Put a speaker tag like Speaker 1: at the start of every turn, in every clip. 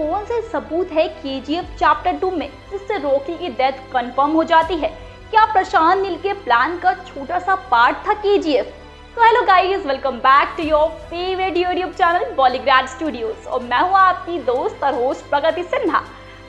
Speaker 1: कौन से सबूत है केजीएफ चैप्टर 2 में जिससे रॉकी की डेथ कंफर्म हो जाती है? क्या प्रशांत नील के प्लान का छोटा सा पार्ट था केजीएफ? तो hello guys, welcome back to your favourite YouTube channel Bollygrad Studios और मैं हूँ आपकी दोस्त और होस्ट प्रगति सिन्हा।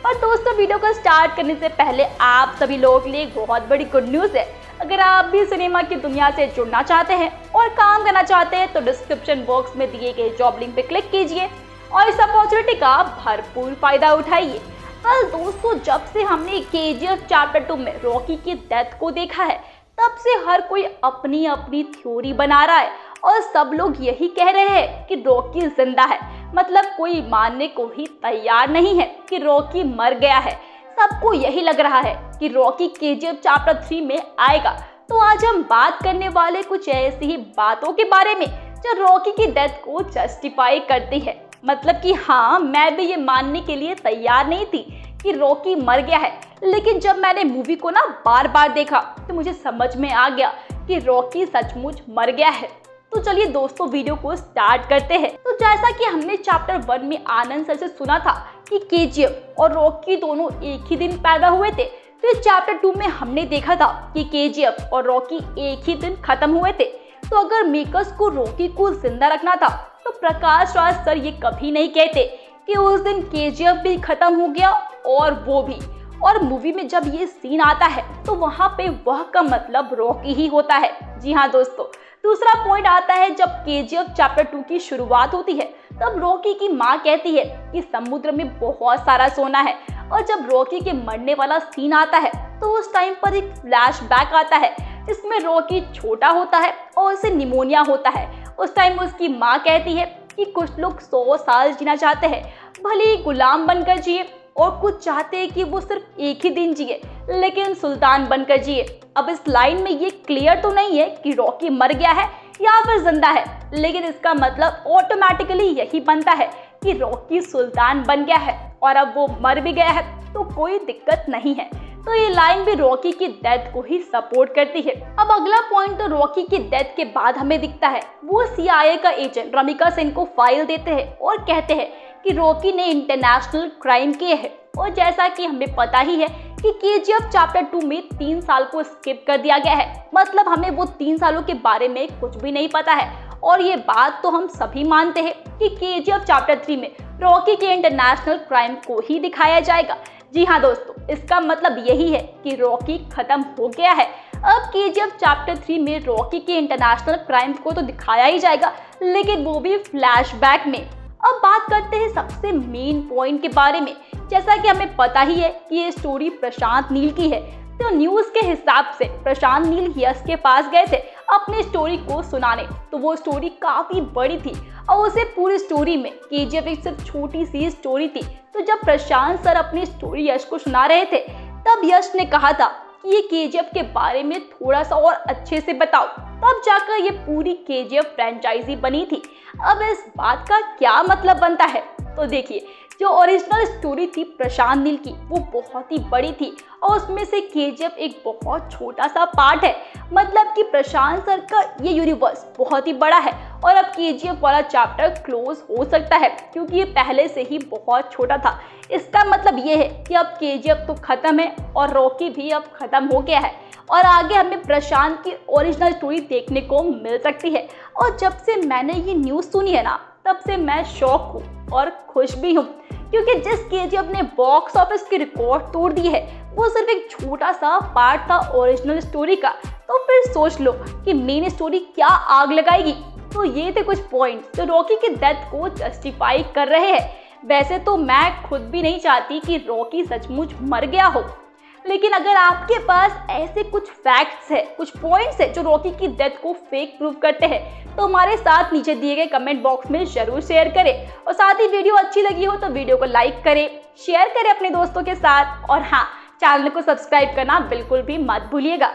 Speaker 1: और दोस्तों, वीडियो को स्टार्ट करने से पहले आप सभी लोगों के लिए एक बहुत बड़ी गुड न्यूज़ है। अगर आप भी सिनेमा की दुनिया से जुड़ना चाहते हैं और काम करना चाहते हैं तो डिस्क्रिप्शन बॉक्स में दिए गए जॉब लिंक पे क्लिक कीजिए और इस अपॉर्चुनिटी का भरपूर फायदा उठाइए। कल दोस्तों, जब से हमने केजीएफ चैप्टर 2 में रॉकी की डेथ को देखा है तब से हर कोई अपनी अपनी थ्योरी बना रहा है और सब लोग यही कह रहे हैं कि रॉकी जिंदा है। मतलब कोई मानने को ही तैयार नहीं है कि रॉकी मर गया है। सबको यही लग रहा है कि रॉकी केजीएफ चैप्टर 3 में आएगा। तो आज हम बात करने वाले कुछ ऐसी ही बातों के बारे में जो रॉकी की डेथ को जस्टिफाई करती है। मतलब कि हाँ, मैं भी ये मानने के लिए तैयार नहीं थी कि रॉकी मर गया है, लेकिन जब मैंने मूवी को ना बार बार देखा तो मुझे समझ में आ गया कि रॉकी सचमुच मर गया है। तो चलिए दोस्तों, वीडियो को स्टार्ट करते हैं। तो जैसा कि हमने चैप्टर 1 में आनंद सर से सुना था कि केजीएफ और रॉकी दोनों एक ही दिन पैदा हुए थे, तो चैप्टर 2 में हमने देखा था कि केजीएफ और रॉकी एक ही दिन खत्म हुए थे। तो अगर मेकर्स को रॉकी को जिंदा रखना था तो प्रकाश राज सर ये कभी नहीं कहते कि उस दिन केजीएफ भी खत्म हो गया और वो भी। और मूवी में जब ये सीन आता है तो वहाँ पे वह का मतलब रॉकी ही होता है। जी हाँ दोस्तों, दूसरा पॉइंट आता है जब केजीएफ चैप्टर 2 की शुरुआत होती है तब रॉकी की माँ कहती है कि समुद्र में बहुत सारा सोना है। और जब रॉकी के मरने वाला सीन आता है तो उस टाइम पर एक फ्लैशबैक आता है जिसमें रॉकी छोटा होता है और उसे निमोनिया होता है। उस टाइम उसकी माँ कहती है कि कुछ लोग 100 साल जीना चाहते हैं, भले ही गुलाम बनकर जिए, और कुछ चाहते हैं कि वो सिर्फ एक ही दिन जिए लेकिन सुल्तान बनकर जिए। अब इस लाइन में ये क्लियर तो नहीं है कि रॉकी मर गया है या फिर जिंदा है, लेकिन इसका मतलब ऑटोमेटिकली यही बनता है कि रॉकी सुल्तान बन गया है और अब वो मर भी गया है तो कोई दिक्कत नहीं है। तो ये लाइन भी रॉकी की डेथ को ही सपोर्ट करती है। अब अगला पॉइंट तो रॉकी की डेथ के बाद हमें दिखता है। वो सीआईए का एजेंट रमिका सेन को फाइल देते हैं और कहते हैं कि रॉकी ने इंटरनेशनल क्राइम किए हैं। और जैसा कि हमें पता ही है कि केजीएफ चैप्टर 2 में 3 साल को स्किप कर दिया गया है। मतलब हमें वो 3 सालों के बारे में कुछ भी नहीं पता है। और ये बात तो हम सभी मानते हैं कि केजीएफ चैप्टर 3 में रॉकी के इंटरनेशनल क्राइम को ही दिखाया जाएगा। जी हाँ दोस्तों, इसका मतलब यही है कि रॉकी खत्म हो गया है। अब केजीएफ चैप्टर 3 में रॉकी के इंटरनेशनल क्राइम को तो दिखाया ही जाएगा, लेकिन वो भी फ्लैशबैक में। अब बात करते हैं सबसे मेन पॉइंट के बारे में। जैसा कि हमें पता ही है कि ये स्टोरी प्रशांत नील की है, तो न्यूज़ के हिसाब से प्रशांत नील यश के पास गए थे अपनी स्टोरी को सुनाने। तो वो स्टोरी काफ़ी बड़ी थी और उसे पूरी स्टोरी में केजीएफ एक सिर्फ छोटी सी स्टोरी थी। तो जब प्रशांत सर अपनी स्टोरी यश को सुना रहे थे तब यश ने कहा था कि ये केजीएफ के बारे में थोड़ा सा और अच्छे से बताओ, तब जाकर ये पूरी केजीएफ फ्रेंचाइजी बनी थी। अब इस बात का क्या मतलब बनता है? तो देखिए, जो ओरिजिनल स्टोरी थी प्रशांत नील की वो बहुत ही बड़ी थी और उसमें से केजीएफ एक बहुत छोटा सा पार्ट है। मतलब कि प्रशांत सर का ये यूनिवर्स बहुत ही बड़ा है और अब केजीएफ वाला चैप्टर क्लोज हो सकता है क्योंकि ये पहले से ही बहुत छोटा था। इसका मतलब ये है कि अब केजीएफ तो खत्म है और रॉकी भी अब खत्म हो गया है और आगे हमें प्रशांत की ओरिजिनल स्टोरी देखने को मिल सकती है। और जब से मैंने ये न्यूज़ सुनी है ना, तब से मैं शॉक हूँ और खुश भी हूँ, क्योंकि जिस केजीएफ ने बॉक्स ऑफिस की रिकॉर्ड तोड़ दी है वो सिर्फ एक छोटा सा पार्ट था ओरिजिनल स्टोरी का। तो फिर सोच लो कि मेन स्टोरी क्या आग लगाएगी। तो ये थे कुछ पॉइंट्स जो रॉकी की डेथ को जस्टिफाई कर रहे हैं। वैसे तो मैं खुद भी नहीं चाहती कि रॉकी सचमुच मर गया हो, लेकिन अगर आपके पास ऐसे कुछ फैक्ट्स है, कुछ पॉइंट्स है जो रॉकी की डेथ को फेक प्रूव करते हैं तो हमारे साथ नीचे दिए गए कमेंट बॉक्स में जरूर शेयर करें। और साथ ही वीडियो अच्छी लगी हो तो वीडियो को लाइक करें, शेयर करें अपने दोस्तों के साथ और हाँ, चैनल को सब्सक्राइब करना बिल्कुल भी मत भूलिएगा।